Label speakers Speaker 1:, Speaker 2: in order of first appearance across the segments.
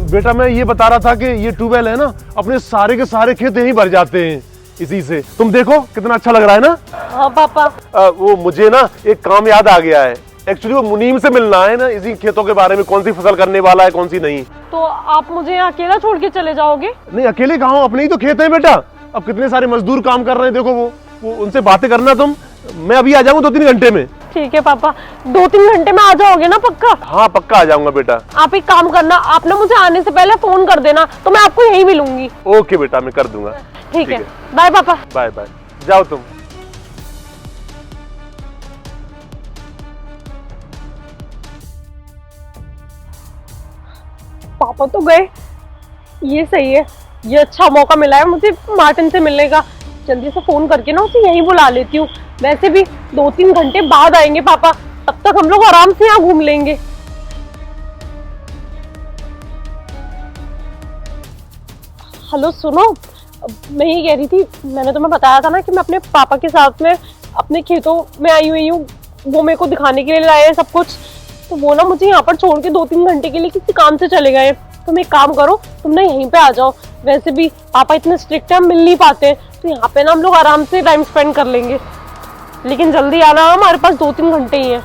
Speaker 1: बेटा मैं ये बता रहा था कि ये ट्यूबवेल है ना, अपने सारे के सारे खेत यहीं भर जाते हैं इसी से। तुम देखो कितना अच्छा लग रहा है ना।
Speaker 2: हाँ पापा।
Speaker 1: वो मुझे ना एक काम याद आ गया है। एक्चुअली वो मुनीम से मिलना है ना, इसी खेतों के बारे में, कौन सी फसल करने वाला है कौन सी नहीं।
Speaker 2: तो आप मुझे यहाँ अकेला छोड़ के चले जाओगे?
Speaker 1: नहीं अकेले कहाँ, अपने ही तो खेत है बेटा। अब कितने सारे मजदूर काम कर रहे हैं, देखो वो उनसे बातें करना तुम। मैं अभी आ जाऊंगा 2-3 घंटे में।
Speaker 2: ठीक है पापा, 2-3 घंटे में आ जाओगे ना पक्का?
Speaker 1: हाँ पक्का आ जाऊंगा बेटा।
Speaker 2: आप एक काम करना, आप ना मुझे आने से पहले फोन कर देना, तो मैं आपको यहीं मिलूंगी।
Speaker 1: ओके बेटा, मैं कर दूंगा।
Speaker 2: ठीक है, बाय पापा।
Speaker 1: बाय बाय, जाओ तुम।
Speaker 2: पापा तो गए, ये सही है, ये अच्छा मौका मिला है मुझे मार्टिन से मिलने का। जल्दी से फोन करके ना उसे यहीं बुला लेती हूँ। वैसे भी 2-3 घंटे बाद आएंगे पापा, तब तक हम लोग आराम से यहाँ घूम लेंगे। हेलो सुनो, मैं ये कह रही थी, मैंने तुम्हें बताया था ना कि मैं अपने पापा के साथ में अपने खेतों में आई हुई हूँ, वो मेरे को दिखाने के लिए लाए हैं सब कुछ। तो वो ना मुझे यहाँ पर छोड़ के 2-3 घंटे के लिए किसी काम से चले गए। तुम एक काम करो, तुम ना यहीं पे आ जाओ। वैसे भी पापा इतने स्ट्रिक्ट है, हम मिल नहीं पाते, तो यहाँ पे ना हम लोग आराम से टाइम स्पेंड कर लेंगे। लेकिन जल्दी आना, हमारे पास 2-3 घंटे ही हैं।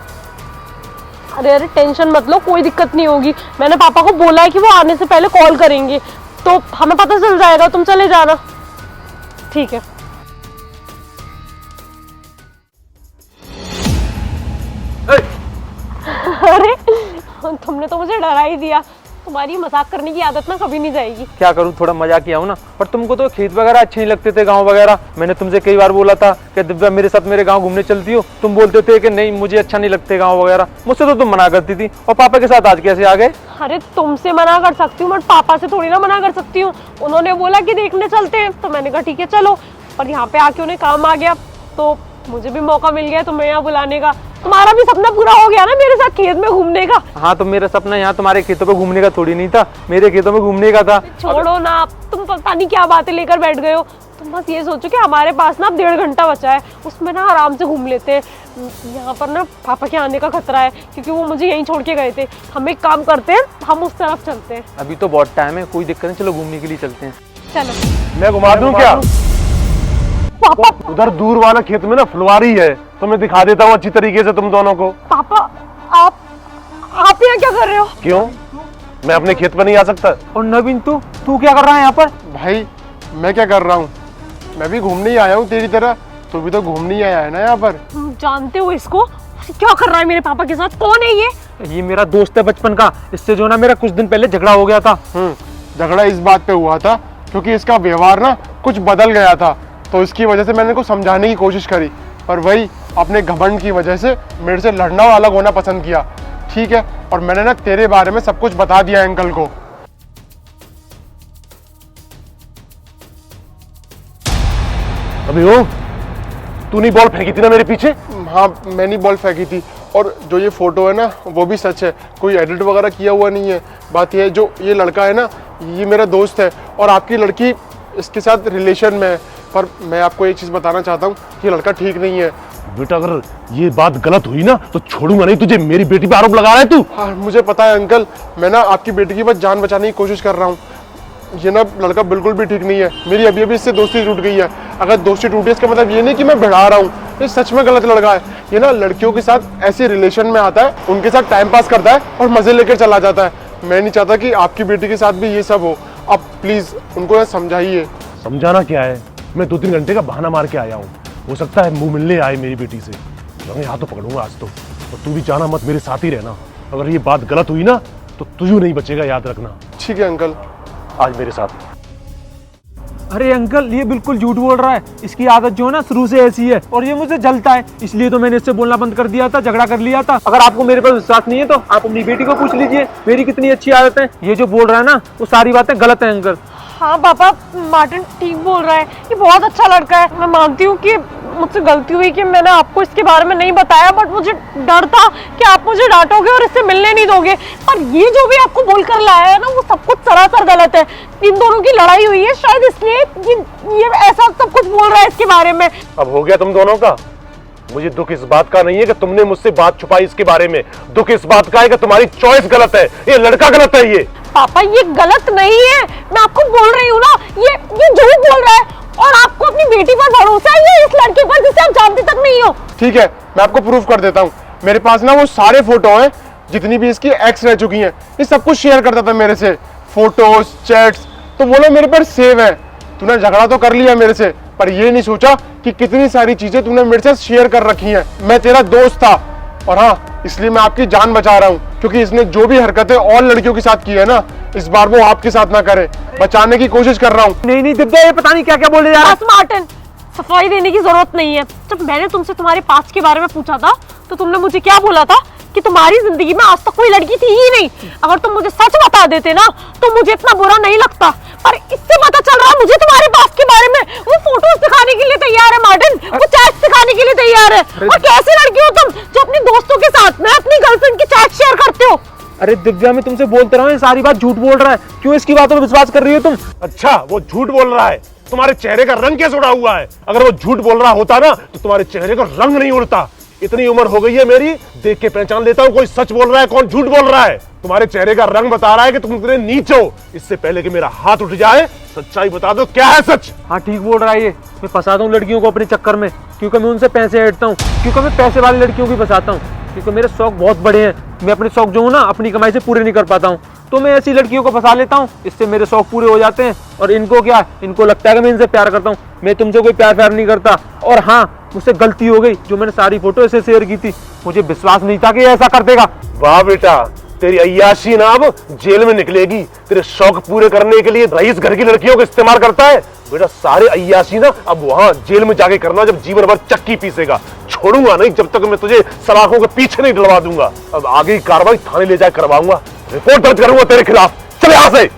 Speaker 2: अरे अरे टेंशन मत लो, कोई दिक्कत नहीं होगी। मैंने पापा को बोला है कि वो आने से पहले कॉल करेंगे, तो हमें पता चल जाएगा। तुम चले जाना, ठीक है? अरे तुमने तो मुझे डरा ही दिया। तुम्हारी मजाक करने की आदत ना कभी नहीं जाएगी।
Speaker 3: क्या करूं, थोड़ा मजाक किया हूं ना। पर तुमको तो खेत वगैरह अच्छे नहीं लगते थे, गांव वगैरह। मैंने तुमसे कई बार बोला था कि दिव्या मेरे साथ मेरे गांव घूमने चलती हो, तुम बोलते थे कि नहीं मुझे अच्छा नहीं लगते गांव वगैरह। मुझसे तो तुम मना करती थी, और पापा के साथ आज कैसे आ गए?
Speaker 2: अरे तुमसे मना कर सकती हूँ, बट पापा से थोड़ी ना मना कर सकती हूँ। उन्होंने बोला कि देखने चलते हैं, तो मैंने कहा ठीक है चलो। पर यहाँ पे आके उन्हें काम आ गया, तो मुझे भी मौका मिल गया तुम्हें यहाँ बुलाने का। तुम्हारा भी सपना पूरा हो गया ना मेरे साथ खेत में घूमने का।
Speaker 3: हाँ, तो मेरा सपना यहाँ तुम्हारे खेतों पे घूमने का थोड़ी नहीं था, मेरे खेतों में घूमने का था।
Speaker 2: छोड़ो ना, तुम पता नहीं क्या बातें लेकर बैठ गए हो। तुम बस ये सोचो कि हमारे पास ना 1.5 घंटा बचा है, उसमें ना आराम से घूम लेते हैं। यहाँ पर ना पापा के आने का खतरा है, क्योंकि वो मुझे यहीं छोड़ के गए थे। हम एक काम करते हैं, हम उस तरफ चलते हैं।
Speaker 3: अभी तो बहुत टाइम है, कोई दिक्कत नहीं, चलो घूमने के लिए चलते हैं।
Speaker 2: चलो।
Speaker 1: मैं घुमा दूं क्या?
Speaker 2: पापा
Speaker 1: उधर दूर वाला खेत में ना फुलवारी है, तो मैं दिखा देता हूँ अच्छी तरीके से तुम दोनों को।
Speaker 2: पापा आप यहाँ क्या कर रहे हो?
Speaker 1: क्यों, मैं अपने खेत पर नहीं आ सकता?
Speaker 3: और नवीन तू क्या कर रहा है यहाँ पर?
Speaker 4: भाई मैं क्या कर रहा हूँ, मैं भी घूमने ही आया हूँ तेरी तरह। तू भी तो घूमने ही आया है ना यहाँ पर।
Speaker 2: तुम जानते हो इसको? क्या कर रहा है मेरे पापा के साथ? कौन है ये?
Speaker 3: ये मेरा दोस्त है बचपन का, इससे जो ना मेरा कुछ दिन पहले झगड़ा हो गया था।
Speaker 4: झगड़ा इस बात पे हुआ था क्योंकि इसका व्यवहार ना कुछ बदल गया था, तो इसकी वजह से मैंने इसको समझाने की कोशिश करी, पर वही अपने घमंड की वजह से मेरे से लड़ना और अलग होना पसंद किया। ठीक है, और मैंने ना तेरे बारे में सब कुछ बता दिया अंकल को।
Speaker 1: अभी हो, तू नहीं बॉल फेंकी थी ना मेरे पीछे?
Speaker 4: हाँ मैंने बॉल फेंकी थी, और जो ये फोटो है ना वो भी सच है, कोई एडिट वगैरह किया हुआ नहीं है। बात यह है, जो ये लड़का है ना ये मेरा दोस्त है, और आपकी लड़की इसके साथ रिलेशन में है। पर मैं आपको एक चीज़ बताना चाहता हूँ, ये लड़का ठीक नहीं है।
Speaker 1: बेटा अगर ये बात गलत हुई ना तो छोड़ूंगा नहीं तुझे। मेरी बेटी पे आरोप लगा रहा है तू।
Speaker 4: हाँ मुझे पता है अंकल, मैं ना आपकी बेटी की बस जान बचाने की कोशिश कर रहा हूँ। ये ना लड़का बिल्कुल भी ठीक नहीं है, मेरी अभी अभी इससे दोस्ती टूट गई है। अगर दोस्ती टूटी इसका मतलब ये नहीं कि मैं भिड़ा रहा हूँ, ये सच में गलत लड़का है। ये ना लड़कियों के साथ ऐसे रिलेशन में आता है, उनके साथ टाइम पास करता है और मजे लेकर चला जाता है। मैं नहीं चाहता कि आपकी बेटी के साथ भी ये सब हो। आप प्लीज उनको ना समझाइए।
Speaker 1: समझाना क्या है, मैं 2-3 घंटे का बहाना मार के आया हूँ। हो सकता है मुंह मिलने आए मेरी बेटी से, मैं हाथ तो पकड़ूंगा आज तो। और तू भी जाना मत, मेरे साथ ही रहना। अगर ये बात गलत हुई ना तो तुझे नहीं बचेगा, याद रखना।
Speaker 4: ठीक है अंकल,
Speaker 1: आज मेरे साथ।
Speaker 3: अरे अंकल, ये बिल्कुल झूठ बोल रहा है। इसकी आदत जो है ना शुरू से ऐसी है, और ये मुझे जलता है, इसलिए तो मैंने इससे बोलना बंद कर दिया था, झगड़ा कर लिया था। अगर आपको मेरे पर विश्वास नहीं है तो आप अपनी बेटी को पूछ लीजिए, मेरी कितनी अच्छी आदत है। ये जो बोल रहा है ना वो सारी बातें गलत है अंकल।
Speaker 2: हाँ पापा, मार्टिन ठीक बोल रहा है, ये बहुत अच्छा लड़का है। मैं मानती हूँ कि मुझसे गलती हुई कि मैंने आपको इसके बारे में नहीं बताया, बट मुझे डर था कि आप मुझे डांटोगे और इससे मिलने नहीं दोगे। पर ये जो भी आपको बोलकर लाया है ना वो सब कुछ सरासर गलत है। इन दोनों की लड़ाई हुई है, शायद इसलिए ये ऐसा सब कुछ बोल रहा है इसके बारे में।
Speaker 1: अब हो गया तुम दोनों का। मुझे दुख इस बात का नहीं है कि तुमने मुझसे बात छुपाई इसके बारे में, दुख इस बात का है कि तुम्हारी चॉइस गलत है, ये लड़का गलत है। ये
Speaker 2: पापा ये गलत नहीं है, मैं आपको बोल रही हूँ ना, ये झूठ बोल रहा है और आपको अपनी बेटी पर भरोसा है या इस लड़के पर जिसे आप जानते तक नहीं हो।
Speaker 4: ठीक है, मैं आपको प्रूफ कर देता हूँ। मेरे पास ना वो सारे फोटो हैं जितनी भी इसकी एक्स रह चुकी हैं, ये सब कुछ शेयर करता था मेरे से, फोटोज, चैट्स, तो वो लोग मेरे पर सेव है। तूने झगड़ा तो कर लिया मेरे से, पर ये नहीं सोचा कि कितनी सारी चीजें तूने मेरे साथ शेयर कर रखी हैं। मैं तेरा दोस्त था और हाँ, इसलिए मैं आपकी जान बचा रहा हूँ, क्योंकि इसने जो भी हरकतें और लड़कियों के साथ की है ना, इस बार वो आपके साथ ना करे। बचाने की कोशिश कर रहा हूँ।
Speaker 3: नहीं नहीं दिव्या, ये पता नहीं क्या क्या बोले जा रहा है।
Speaker 2: बस मार्टिन, सफाई देने की जरूरत नहीं है। जब मैंने तुमसे तुम्हारे पास्ट के बारे में पूछा था तो तुमने मुझे क्या बोला था कि तुम्हारी जिंदगी में आज तक कोई लड़की थी ही नहीं। अगर तुम मुझे सच बता देते ना तो मुझे इतना बुरा नहीं लगता, पर इससे पता चल रहा है मुझे तुम्हारे पास्ट के बारे में। वो फोटोज दिखाने के लिए तैयार है मार्टिन, वो चैट्स दिखाने के लिए तैयार है। और कैसी लड़की हो तुम जो अपने दोस्तों के साथ में अपनी गर्लफ्रेंड की चैट शेयर करते हो।
Speaker 3: अरे दिव्या, मैं तुमसे बोलते रहा हूँ, ये सारी बात झूठ बोल रहा है, क्यों इसकी बातों पर विश्वास कर रही हो तुम?
Speaker 1: अच्छा, वो झूठ बोल रहा है? तुम्हारे चेहरे का रंग कैसे उड़ा हुआ है? अगर वो झूठ बोल रहा होता ना तो तुम्हारे चेहरे का रंग नहीं उड़ता। इतनी उम्र हो गई है मेरी, देख के पहचान लेता हूँ कोई सच बोल रहा है, कौन झूठ बोल रहा है। तुम्हारे चेहरे का रंग बता रहा है कि तुम इतने नीच हो। इससे पहले कि मेरा हाथ उठ जाए, सच्चाई बता दो, क्या है सच?
Speaker 3: हाँ ठीक बोल रहा है ये। मैं फंसाता हूँ लड़कियों को अपने चक्कर में, क्योंकि मैं उनसे पैसे ऐंठता हूँ, क्योंकि मैं पैसे वाली लड़कियों की फंसाता हूँ, क्योंकि मेरे शौक बहुत बड़े हैं। मैं अपने शौक जो हूँ ना अपनी कमाई से पूरे नहीं कर पाता हूँ, तो मैं ऐसी लड़कियों को फंसा लेता हूँ, इससे मेरे शौक पूरे हो जाते हैं। और इनको क्या, इनको लगता है कि मैं इनसे प्यार करता हूँ। मैं तुमसे कोई प्यार नहीं करता। और हाँ, मुझसे गलती हो गई, जो मैंने सारी फोटो ऐसे शेयर की थी, मुझे विश्वास नहीं था कि ऐसा कर देगा।
Speaker 1: वाह बेटा, तेरी अय्याशी ना अब जेल में निकलेगी। तेरे शौक पूरे करने के लिए रईस घर की लड़कियों को इस्तेमाल करता है। बेटा सारे अय्याशी ना अब वहां जेल में जाके करना, जब जीवन भर चक्की पीसेगा। छोड़ूंगा नहीं जब तक मैं तुझे सलाखों के पीछे नहीं डलवा दूंगा। अब आगे की कार्रवाई थाने ले जाकर करवाऊंगा, रिपोर्ट दर्ज करूंगा तेरे खिलाफ। चल यहां से।